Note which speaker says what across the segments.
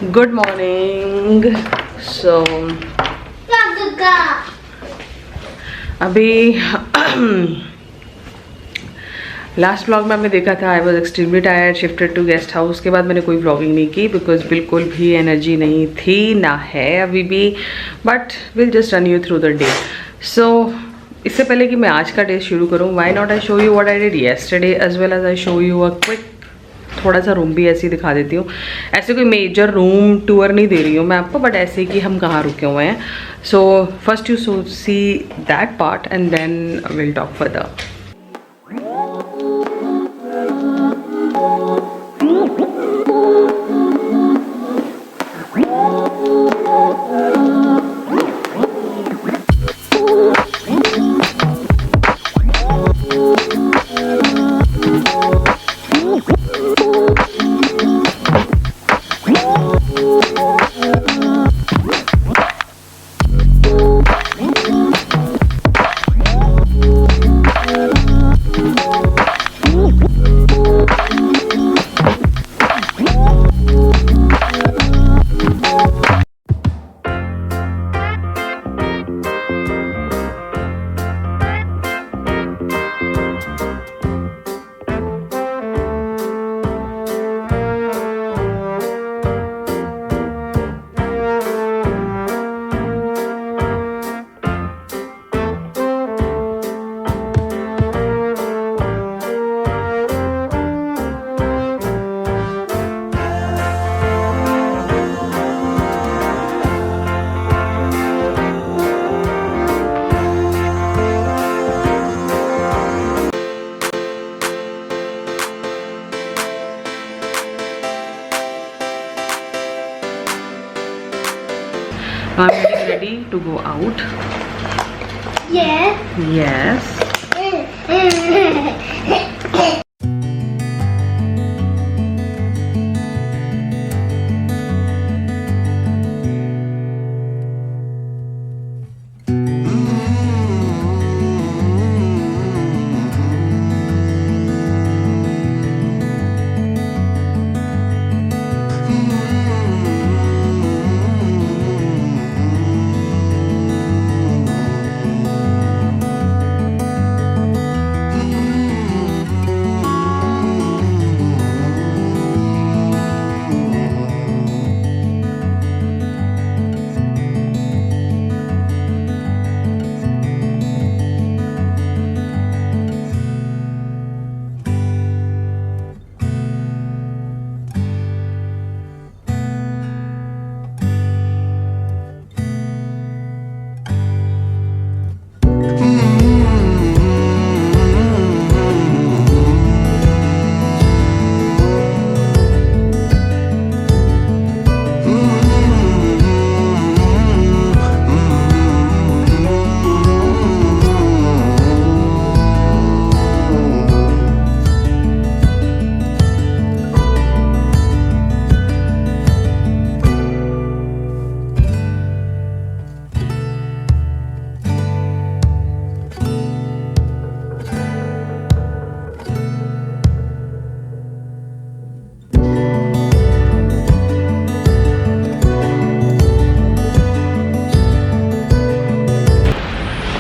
Speaker 1: Good morning. सो अभी last vlog में आपने देखा था I was extremely tired, shifted to guest house. उसके बाद मैंने कोई व्लॉगिंग नहीं की बिकॉज बिल्कुल भी एनर्जी नहीं थी, ना है अभी भी, but will just run you through the day. So इससे पहले कि मैं आज का डे शुरू करूँ, why not I show you what I did yesterday as well as I show you a quick थोड़ा सा रूम भी ऐसे ही दिखा देती हूँ। ऐसे कोई मेजर रूम टूर नहीं दे रही हूँ मैं आपको, बट ऐसे कि हम कहाँ रुके हुए हैं। So first you see that part and then will talk further. I'm getting ready to go out. Yes.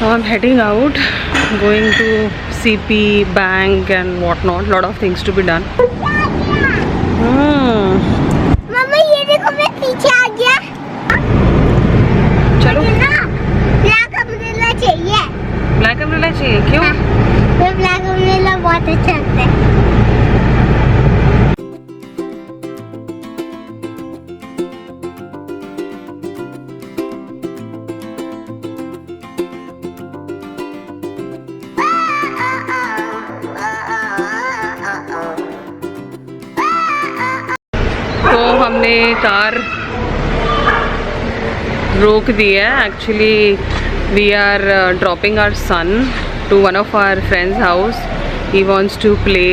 Speaker 1: Now I'm heading out, going to CP, bank and whatnot. Lot of things to be done.
Speaker 2: मम्मा ये देखो मैं पीछे आ गया।
Speaker 1: चलो।
Speaker 2: ना black umbrella चाहिए।
Speaker 1: Black umbrella चाहिए, क्यों?
Speaker 2: मैं ब्लैक अम्ब्रेला बहुत अच्छा लगता है।
Speaker 1: तो हमने कार रोक दी है। Actually we are dropping our son to one of our friends house. He wants to play.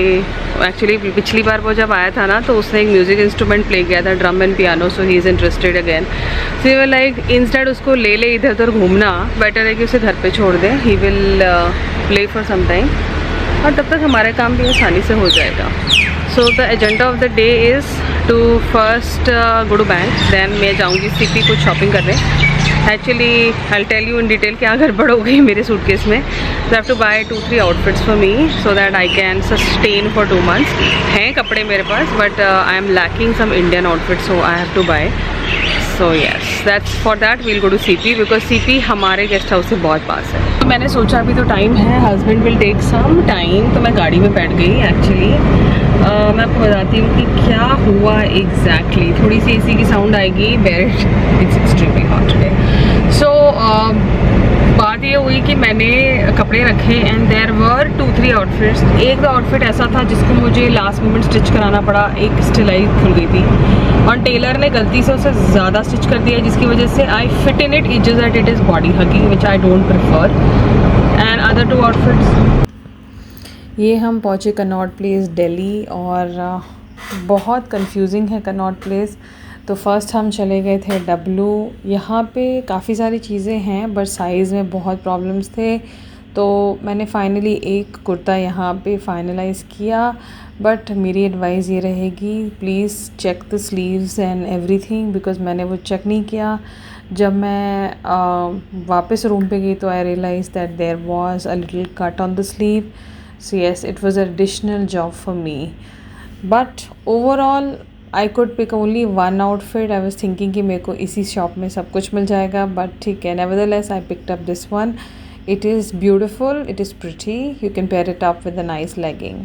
Speaker 1: Actually पिछली बार वो जब आया था ना तो उसने एक म्यूज़िक इंस्ट्रूमेंट प्ले किया था, drum and piano, so he is interested again. So we like instead उसको ले इधर उधर घूमना, बेटर है कि उसे घर पे छोड़ दें। He will play for some time और तब तक हमारा काम भी आसानी से हो जाएगा। So the agenda of the day is to first go to bank, then मैं जाऊँगी सीपी कुछ शॉपिंग करने। Actually I tell you in detail क्या गड़बड़ हो गई मेरे सूटकेस में। So have to buy 2-3 outfits for me so that I can sustain for 2 months। हैं कपड़े मेरे पास, but I am lacking some Indian outfits, so I have to buy. So yes, that's for that we'll go to CP because CP हमारे guest house से बहुत पास है। तो मैंने सोचा अभी तो टाइम है, husband will take some time, तो मैं गाड़ी में बैठ गई। एक्चुअली मैं आपको बताती हूँ कि क्या हुआ एग्जैक्टली। थोड़ी सी एसी की साउंड आएगी, bear it's extremely hot today. So बात ये हुई कि मैंने कपड़े रखे एंड देयर वर 2-3 आउटफिट्स। एक आउटफिट ऐसा था जिसको मुझे लास्ट मोमेंट स्टिच कराना पड़ा, एक स्टिलाई खुल गई थी और टेलर ने गलती से उसे ज़्यादा स्टिच कर दिया, जिसकी वजह से I fit in it just that it is body hugging which I don't prefer. And other 2 outfits. ये हम पहुँचे कनॉट प्लेस दिल्ली और बहुत कंफ्यूजिंग है कनॉट प्लेस। तो फर्स्ट हम चले गए थे डब्लू। यहाँ पे काफ़ी सारी चीज़ें हैं बट साइज़ में बहुत प्रॉब्लम्स थे, तो मैंने फाइनली एक कुर्ता यहाँ पे फाइनलाइज़ किया। बट मेरी एडवाइस ये रहेगी, please check the sleeves and everything, because मैंने वो चेक नहीं किया। जब मैं वापस रूम पे गई तो I realise that there was a little cut on the sleeve. So yes, it was an additional job for me. But overall, I could pick only one outfit. I was thinking कि मेरे को इसी shop में सब कुछ मिल जाएगा, but ठीक है, nevertheless I picked up this one. It is beautiful, it is pretty. You can pair it up with a nice legging.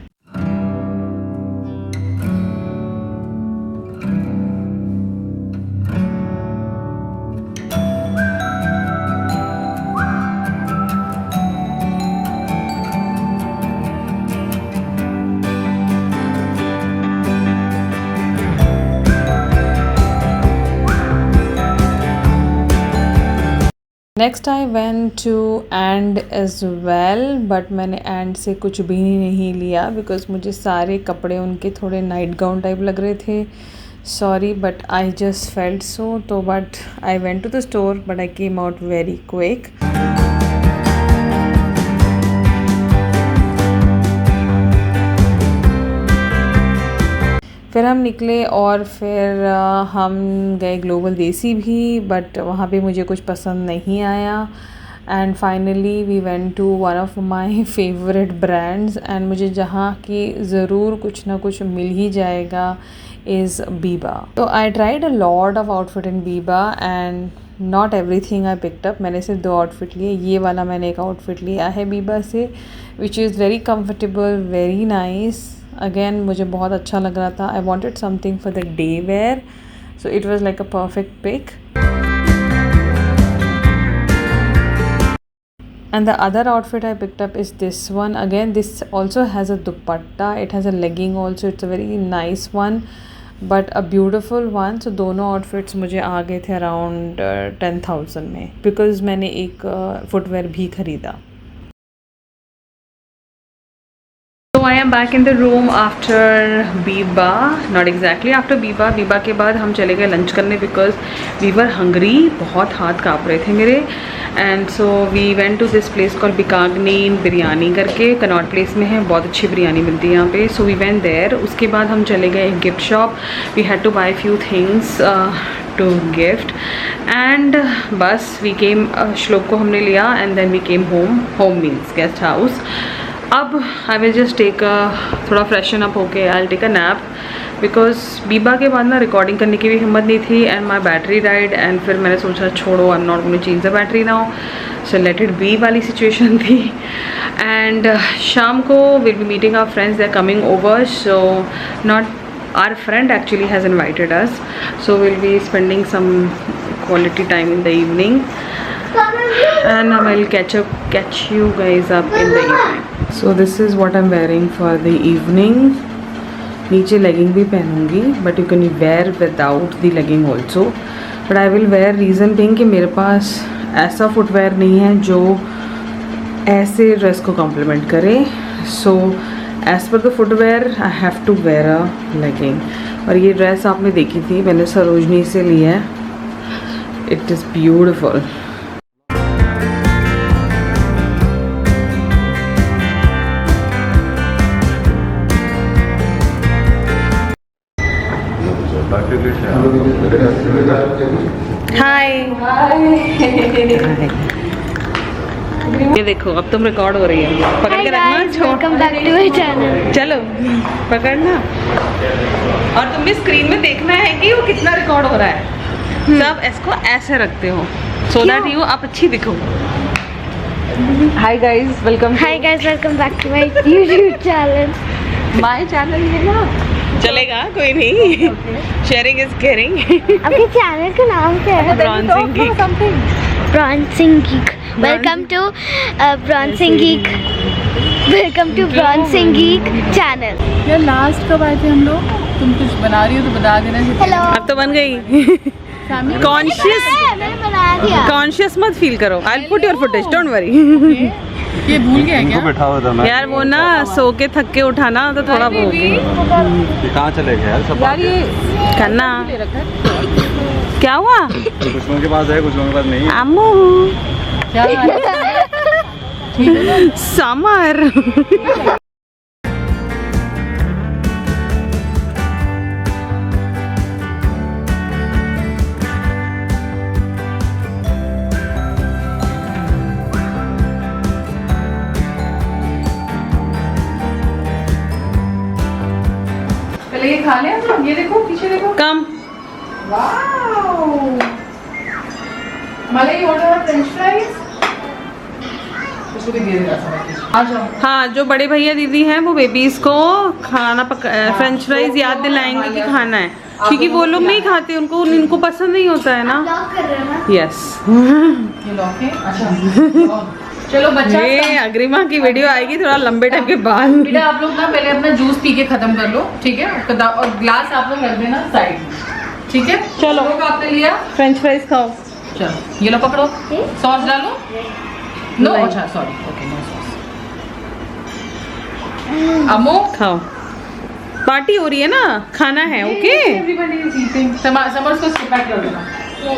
Speaker 1: Next I went to AND as well, but मैंने AND से कुछ भी नहीं लिया because मुझे सारे कपड़े उनके थोड़े नाइट गाउन टाइप लग रहे थे। Sorry but I just felt so. तो but I went to the store but I came out very quick. फिर हम निकले और फिर हम गए ग्लोबल देसी भी, बट वहाँ पे मुझे कुछ पसंद नहीं आया। And finally we went to one of my favourite brands, and मुझे जहाँ की ज़रूर कुछ ना कुछ मिल ही जाएगा इज़ बीबा। तो I tried a lot of outfit in Biba and not everything I picked up. मैंने सिर्फ 2 आउटफिट लिए। ये वाला मैंने एक आउटफिट लिया है बीबा से, which is very comfortable, very nice. Again मुझे बहुत अच्छा लग रहा था। I wanted something for the day wear, so it was like a perfect pick. And the other outfit I picked up is this one. Again, this also has a dupatta. It has a legging also. It's a very nice one, but a beautiful one. So दोनों outfits मुझे आ गए थे around 10,000 में, because मैंने एक footwear भी खरीदा। So I am back in the room after Biba, not exactly after Biba. Biba के बाद हम चले गए लंच करने because we were hungry, बहुत हाथ काँप रहे थे मेरे। And so we went to this place call बिकागनी बिरयानी करके, कनॉट प्लेस में है, बहुत अच्छी बिरयानी मिलती है यहाँ पे। So we went there. उसके बाद हम चले गए एक gift shop. We had to buy few things to gift and बस वी केम, श्लोक को हमने लिया and then we came home means guest house. अब आई विल जस्ट टेक थोड़ा फ्रेशन अप होके I will take a nap because Biba के बाद ना रिकॉर्डिंग करने की भी हिम्मत नहीं थी and my battery died. And फिर मैंने सोचा छोड़ो, I am not going to change the battery now, so let it be वाली सिचुएशन थी। एंड शाम को will be meeting our friends, they are coming over, so not our friend actually has invited us, so will be spending some quality time in the evening and I will catch you guys up in the evening. So this is what I'm wearing for the evening. नीचे legging भी पहनूंगी but you can wear without the legging also, but I will wear, reason being कि मेरे पास ऐसा footwear नहीं है जो ऐसे ड्रेस को कॉम्प्लीमेंट करे। So as per the footwear I have to wear a legging. और ये ड्रेस आपने देखी थी, मैंने सरोजनी से ली है, इट इज़ ब्यूटिफुल। हाय। ये देखो अब तुम रिकॉर्ड हो रही है, पकड़ के रखना।
Speaker 2: Welcome back to my channel.
Speaker 1: चलो पकड़ना, और तुम्हें स्क्रीन में देखना है कि वो कितना रिकॉर्ड हो रहा है। सब इसको ऐसे रखते हो सो दैट यू आप अच्छी दिखो। Hi guys, welcome
Speaker 2: back to my YouTube channel.
Speaker 1: My channel है ना, चलेगा कोई नहीं। Sharing is caring.
Speaker 2: आपके चैनल का नाम क्या है?
Speaker 1: Bronzing Geek.
Speaker 2: Bronzing Geek. Welcome to Bronzing Geek. Welcome to Bronzing Geek channel.
Speaker 3: यार लास्ट कब आए थे हम लोग? तुम कुछ बना रही हो तो बता देना।
Speaker 2: हेलो।
Speaker 1: अब तो बन गई। कॉन्शियस
Speaker 2: मैंने बना दिया।
Speaker 1: कॉन्शियस मत फील करो। I put your footage, don't worry.
Speaker 3: ये भूल गया क्या?
Speaker 4: बैठा हुआ था मैं।
Speaker 1: यार वो ना सो के थक के उठाना तो थोड़ा वो
Speaker 4: ये कहाँ चले गए यार सब?
Speaker 3: यार ये
Speaker 1: करना।
Speaker 3: ले रखा है।
Speaker 1: क्या हुआ?
Speaker 4: कुछ लोगों के पास है, कुछ लोगों के पास नहीं है।
Speaker 1: अम्मू
Speaker 3: क्या
Speaker 1: समर।
Speaker 3: पहले ये खा लें हम। ये देखो पीछे देखो।
Speaker 1: कम।
Speaker 3: वाओ, मलाई ऑर्डर फ्रेंच फ्राइज। इसको भी दे देगा सब। आ जाओ।
Speaker 1: हाँ, जो बड़े भैया दीदी हैं वो बेबीज को खाना फ्रेंच फ्राइज याद दिलाएंगे कि खाना है, क्योंकि वो लोग नहीं खाते, उनको पसंद नहीं होता है ना।
Speaker 2: ब्लॉग कर रहे हो ना?
Speaker 1: यस।
Speaker 3: ये लॉक है। अच्छा चलो बच्चा,
Speaker 1: ये अग्रिमा की वीडियो आएगी थोड़ा लंबे टाइम के बाद।
Speaker 3: बेटा आप लोग ना पहले अपना जूस पी के खत्म कर लो, ठीक है? और ग्लास आप लोग रख देना साइड में, ठीक है?
Speaker 1: चलो।
Speaker 3: लोग आपने लिया।
Speaker 1: फ्रेंच फ्राइज खाओ।
Speaker 3: चलो ये लो पकड़ो। सॉस डालो। नो,
Speaker 1: नहीं।
Speaker 3: अच्छा sorry, okay no sauce. Ammu
Speaker 1: खाओ, पार्टी हो रही है ना, खाना है। Okay
Speaker 3: everybody is eating. समर्स को स्किप कर देना।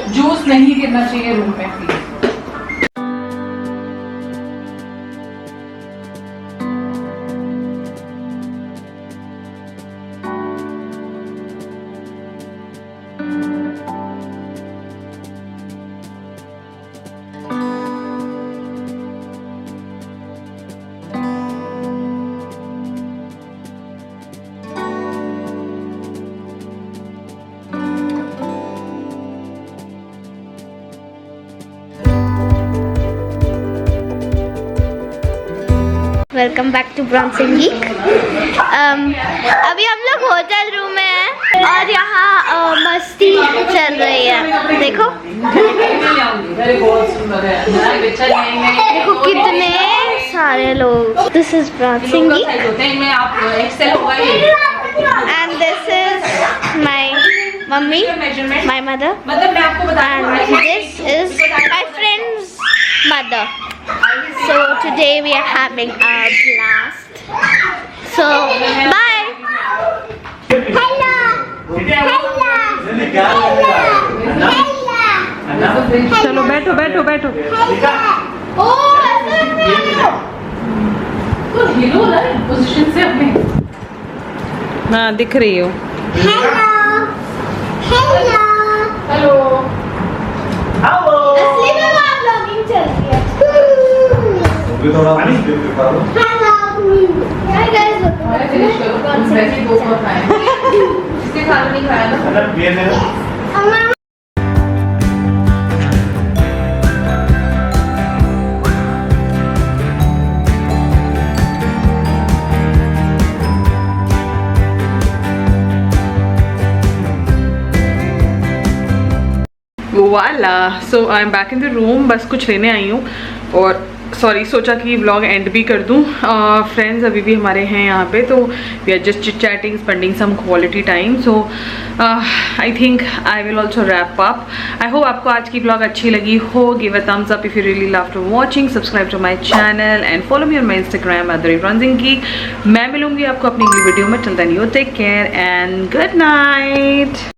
Speaker 3: जूस नहीं गिरना चाहिए रूम में please.
Speaker 2: Welcome back to Bronzing Geek. अभी हम लोग होटल रूम में हैं और यहाँ मस्ती चल रही है। देखो देखो कितने सारे लोग। This is bronzing geek and this is my mummy, my mother, and this is my friend's mother. So today we are having a blast. So bye. Hello.
Speaker 1: चलो बैठो बैठो बैठो।
Speaker 3: तो हिलो ना पोजीशन से अपने।
Speaker 1: हाँ दिख रही हो।
Speaker 3: हेलो।
Speaker 2: असली में वहाँ vlogging चल रही है।
Speaker 4: थोड़ा दिखा दो।
Speaker 2: Hi guys, welcome
Speaker 3: हमारे
Speaker 2: back to
Speaker 3: फिनिश करो।
Speaker 2: my
Speaker 3: वैसे ही दो और खाए। इसके खाना नहीं खाया ना।
Speaker 1: वाला। So I am back in the room. बस कुछ लेने आई हूँ और सॉरी सोचा कि व्लॉग एंड भी कर दूँ। फ्रेंड्स अभी भी हमारे हैं यहाँ पे, तो we are just chit chatting, spending some quality time. So I think I will also wrap up. I hope आपको आज की व्लॉग अच्छी लगी हो। Give a thumbs up if you really love to watching. Subscribe to my channel and follow me on my Instagram @Bronzing Geek. मैं मिलूंगी आपको अपनी अगली वीडियो में। Till then you take care and good night.